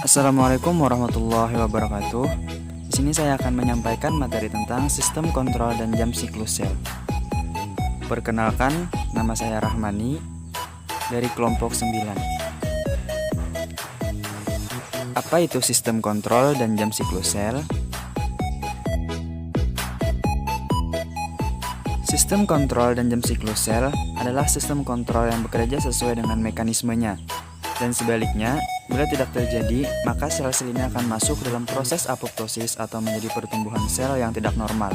Assalamualaikum warahmatullahi wabarakatuh. Di sini saya akan menyampaikan materi tentang sistem kontrol dan jam siklus sel. Perkenalkan, nama saya Rahmani dari kelompok 9. Apa itu sistem kontrol dan jam siklus sel? Sistem kontrol dan jam siklus sel adalah sistem kontrol yang bekerja sesuai dengan mekanismenya. Dan sebaliknya, bila tidak terjadi, maka sel-sel ini akan masuk dalam proses apoptosis atau menjadi pertumbuhan sel yang tidak normal.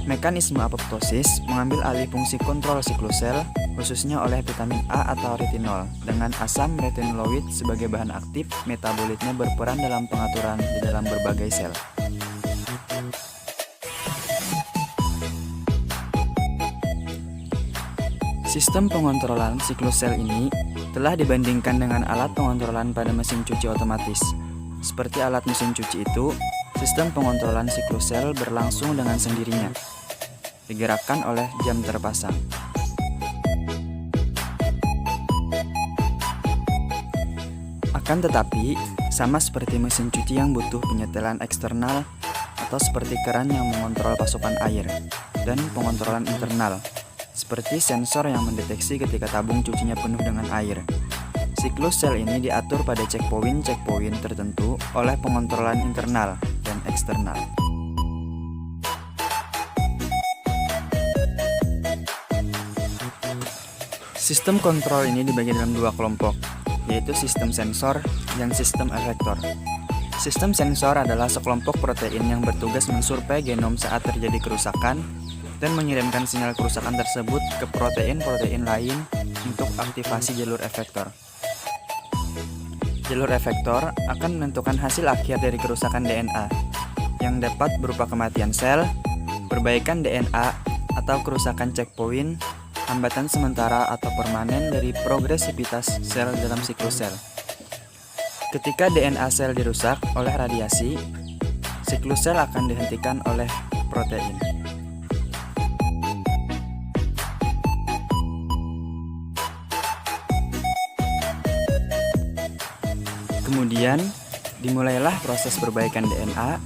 Mekanisme apoptosis mengambil alih fungsi kontrol siklus sel, khususnya oleh vitamin A atau retinol. Dengan asam retinoid sebagai bahan aktif, metabolitnya berperan dalam pengaturan di dalam berbagai sel. Sistem pengontrolan siklus sel ini telah dibandingkan dengan alat pengontrolan pada mesin cuci otomatis. Seperti alat mesin cuci itu, sistem pengontrolan siklus sel berlangsung dengan sendirinya, digerakkan oleh jam terpasang. Akan tetapi, sama seperti mesin cuci yang butuh penyetelan eksternal atau seperti keran yang mengontrol pasokan air, dan pengontrolan internal, seperti sensor yang mendeteksi ketika tabung cucinya penuh dengan air. Siklus sel ini diatur pada checkpoint tertentu oleh pengontrolan internal dan eksternal. Sistem kontrol ini dibagi dalam dua kelompok, yaitu sistem sensor dan sistem efektor. Sistem sensor adalah sekelompok protein yang bertugas mensurvei genom saat terjadi kerusakan dan mengirimkan sinyal kerusakan tersebut ke protein-protein lain untuk aktivasi jalur efektor. Jalur efektor akan menentukan hasil akhir dari kerusakan DNA, yang dapat berupa kematian sel, perbaikan DNA, atau kerusakan checkpoint, hambatan sementara atau permanen dari progresivitas sel dalam siklus sel. Ketika DNA sel dirusak oleh radiasi, siklus sel akan dihentikan oleh protein. Kemudian, dimulailah proses perbaikan DNA,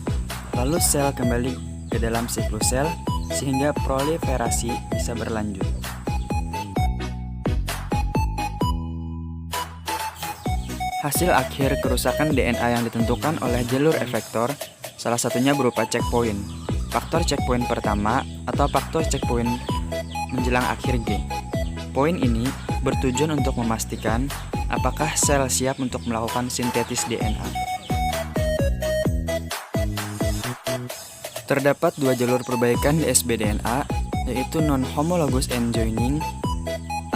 lalu sel kembali ke dalam siklus sel sehingga proliferasi bisa berlanjut. Hasil akhir kerusakan DNA yang ditentukan oleh jalur efektor, salah satunya berupa checkpoint, faktor checkpoint pertama atau faktor checkpoint menjelang akhir G. Poin ini bertujuan untuk memastikan apakah sel siap untuk melakukan sintetis DNA. Terdapat dua jalur perbaikan di sbDNA, yaitu non-homologous end joining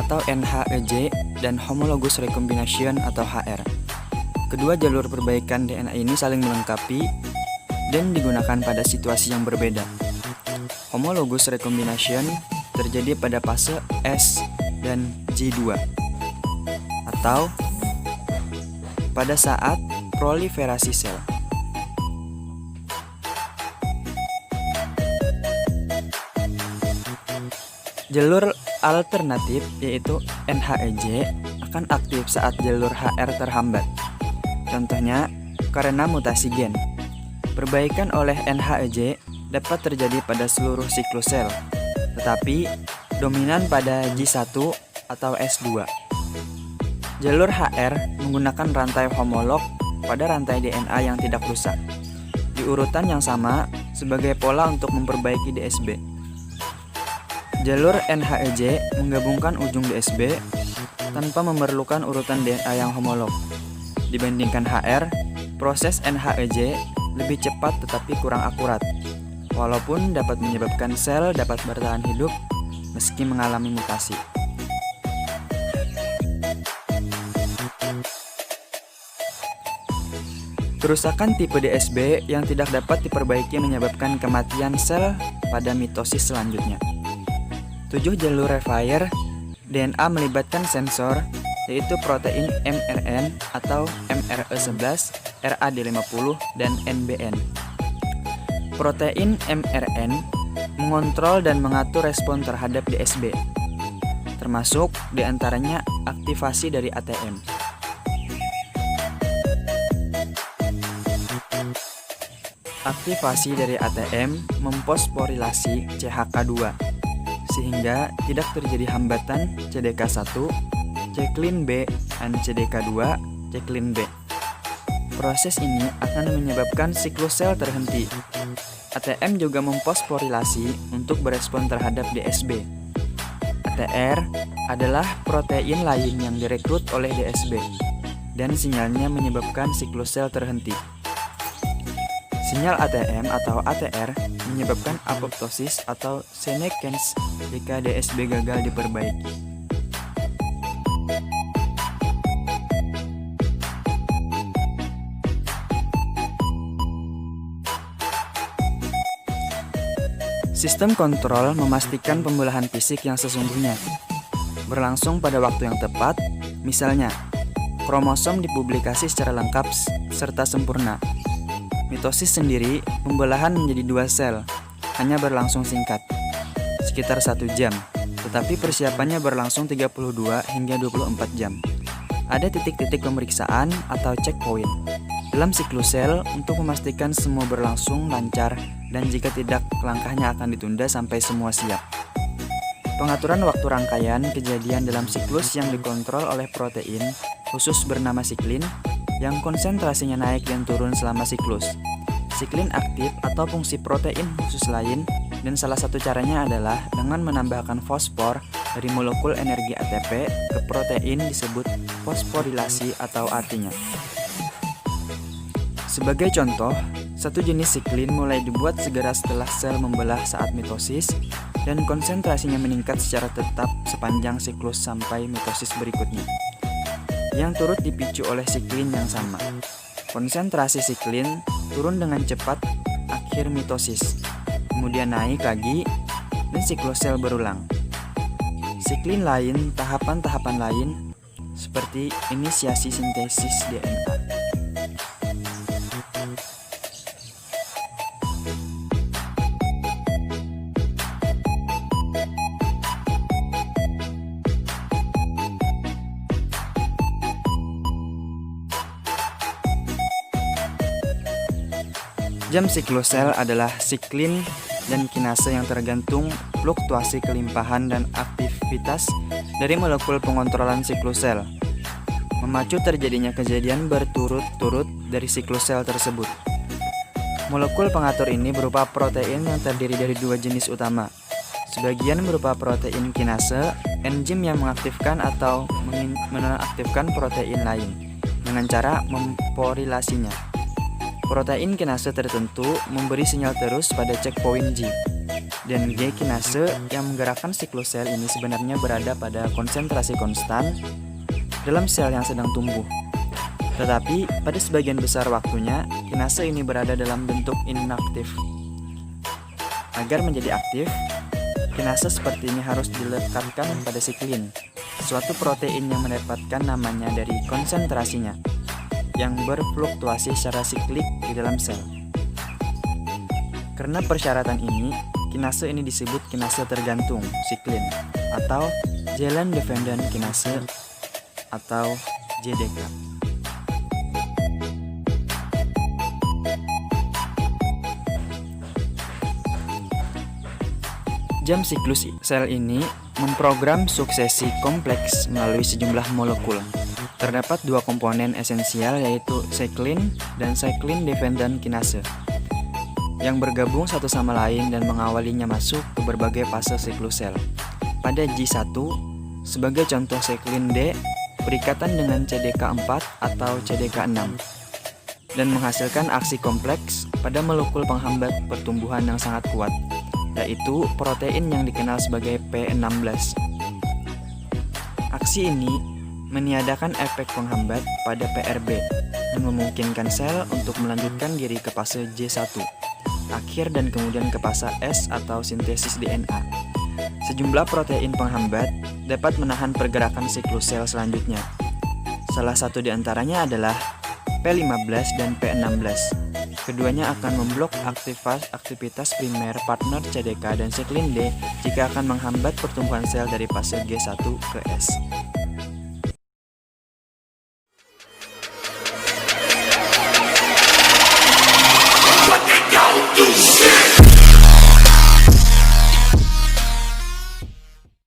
atau NHEJ dan homologous recombination atau HR. Kedua jalur perbaikan DNA ini saling melengkapi dan digunakan pada situasi yang berbeda. Homologous recombination terjadi pada fase S dan G2 atau pada saat proliferasi sel. Jalur alternatif yaitu NHEJ akan aktif saat jalur HR terhambat. Contohnya karena mutasi gen. Perbaikan oleh NHEJ dapat terjadi pada seluruh siklus sel, tetapi dominan pada G1 atau S2. Jalur HR menggunakan rantai homolog pada rantai DNA yang tidak rusak, di urutan yang sama sebagai pola untuk memperbaiki DSB. Jalur NHEJ menggabungkan ujung DSB tanpa memerlukan urutan DNA yang homolog. Dibandingkan HR, proses NHEJ lebih cepat tetapi kurang akurat, walaupun dapat menyebabkan sel dapat bertahan hidup meski mengalami mutasi. Kerusakan tipe DSB yang tidak dapat diperbaiki menyebabkan kematian sel pada mitosis selanjutnya. 7 jalur repair DNA melibatkan sensor, yaitu protein mRN atau MRE11, RAD50, dan NBN. Protein mRN mengontrol dan mengatur respon terhadap DSB, termasuk diantaranya aktivasi dari ATM. Aktivasi dari ATM memfosforilasi CHK2 sehingga tidak terjadi hambatan CDK1, Cyclin B, dan CDK2, Cyclin B. Proses ini akan menyebabkan siklus sel terhenti. ATM juga memfosforilasi untuk berespon terhadap DSB. ATR adalah protein lain yang direkrut oleh DSB dan sinyalnya menyebabkan siklus sel terhenti. Sinyal ATM atau ATR menyebabkan apoptosis atau senescence jika DSB gagal diperbaiki. Sistem kontrol memastikan pembelahan fisik yang sesungguhnya berlangsung pada waktu yang tepat, misalnya kromosom dipublikasi secara lengkap serta sempurna. Mitosis sendiri, pembelahan menjadi 2 sel, hanya berlangsung singkat, sekitar 1 jam, tetapi persiapannya berlangsung 32 hingga 24 jam. Ada titik-titik pemeriksaan atau checkpoint dalam siklus sel untuk memastikan semua berlangsung lancar dan jika tidak, langkahnya akan ditunda sampai semua siap. Pengaturan waktu rangkaian kejadian dalam siklus yang dikontrol oleh protein khusus bernama siklin yang konsentrasinya naik dan turun selama siklus. Siklin aktif atau fungsi protein khusus lain dan salah satu caranya adalah dengan menambahkan fosfor dari molekul energi ATP ke protein disebut fosforilasi atau artinya. Sebagai contoh, satu jenis siklin mulai dibuat segera setelah sel membelah saat mitosis dan konsentrasinya meningkat secara tetap sepanjang siklus sampai mitosis berikutnya, yang turut dipicu oleh siklin yang sama. Konsentrasi siklin turun dengan cepat akhir mitosis, kemudian naik lagi, dan siklus sel berulang. Siklin lain, tahapan-tahapan lain, seperti inisiasi sintesis DNA. Jam siklus sel adalah siklin dan kinase yang tergantung fluktuasi kelimpahan dan aktivitas dari molekul pengontrolan siklus sel, memacu terjadinya kejadian berturut-turut dari siklus sel tersebut. Molekul pengatur ini berupa protein yang terdiri dari 2 jenis utama. Sebagian berupa protein kinase, enzim yang mengaktifkan atau menonaktifkan protein lain dengan cara memforilasinya. Protein kinase tertentu memberi sinyal terus pada checkpoint G, dan G kinase yang menggerakkan siklus sel ini sebenarnya berada pada konsentrasi konstan dalam sel yang sedang tumbuh. Tetapi pada sebagian besar waktunya, kinase ini berada dalam bentuk inaktif. Agar menjadi aktif, kinase seperti ini harus dilekatkan pada siklin, suatu protein yang mendapatkan namanya dari konsentrasinya, yang berfluktuasi secara siklik di dalam sel. Karena persyaratan ini, kinase ini disebut kinase tergantung siklin atau Zealand Dependent Kinase atau JDK. Jam siklus sel ini memprogram suksesi kompleks melalui sejumlah molekul. Terdapat 2 komponen esensial yaitu siklin dan siklin dependent kinase yang bergabung satu sama lain dan mengawalinya masuk ke berbagai fase siklus sel. Pada G1, sebagai contoh siklin D berikatan dengan CDK4 atau CDK6 dan menghasilkan aksi kompleks pada molekul penghambat pertumbuhan yang sangat kuat, yaitu protein yang dikenal sebagai P16. Aksi ini meniadakan efek penghambat pada PRB dan memungkinkan sel untuk melanjutkan diri ke fase J1 akhir dan kemudian ke fase S atau sintesis DNA. Sejumlah protein penghambat dapat menahan pergerakan siklus sel selanjutnya. Salah satu di antaranya adalah P15 dan P16. Keduanya akan memblok aktivitas primer partner CDK dan siklin D jika akan menghambat pertumbuhan sel dari fase G1 ke S.